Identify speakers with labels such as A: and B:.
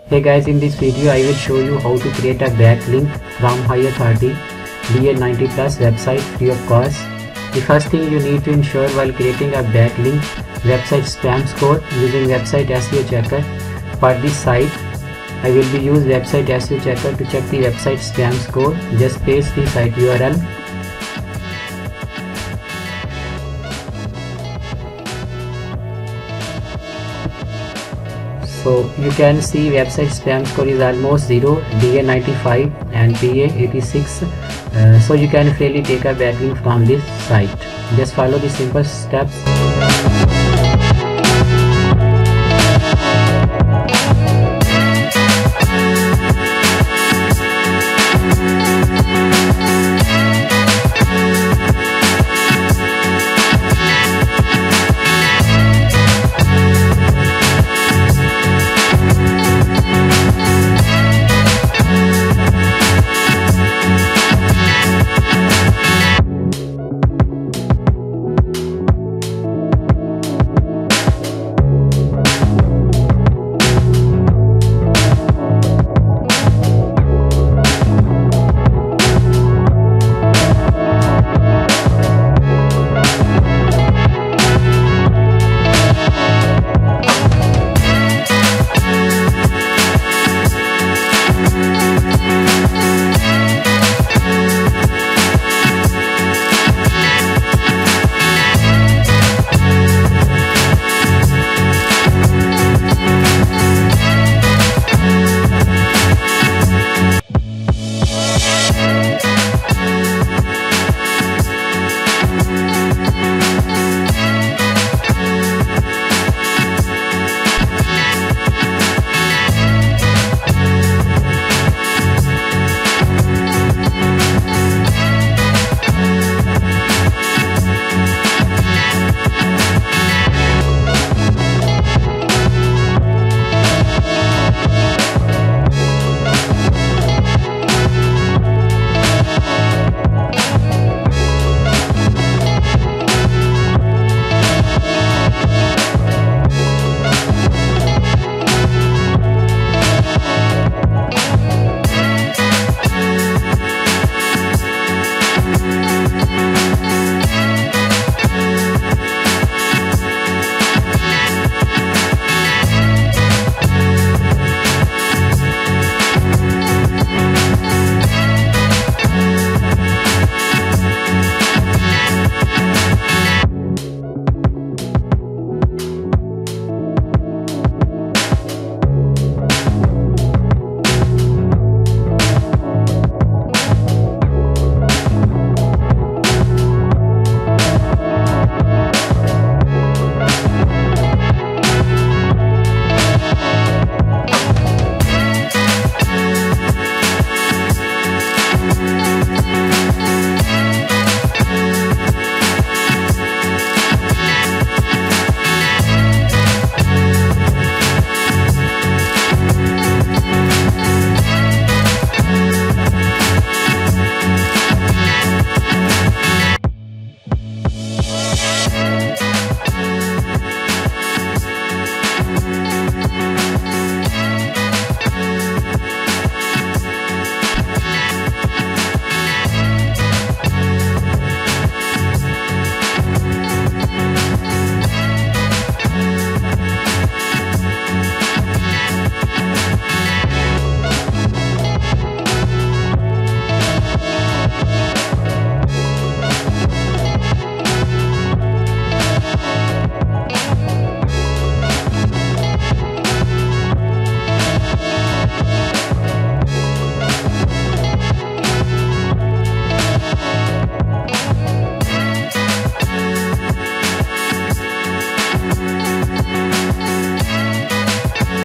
A: Hey guys, in this video I will show you how to create a backlink from high authority DA90 plus website free of cost. The first thing you need to ensure while creating a backlink website spam score using website SEO checker. For this site I will be use website SEO checker to check the website spam score. Just paste the site URL. So you can see website spam score is almost 0, DA95 and PA86. So you can freely take a backlink from this site. Just follow the simple steps.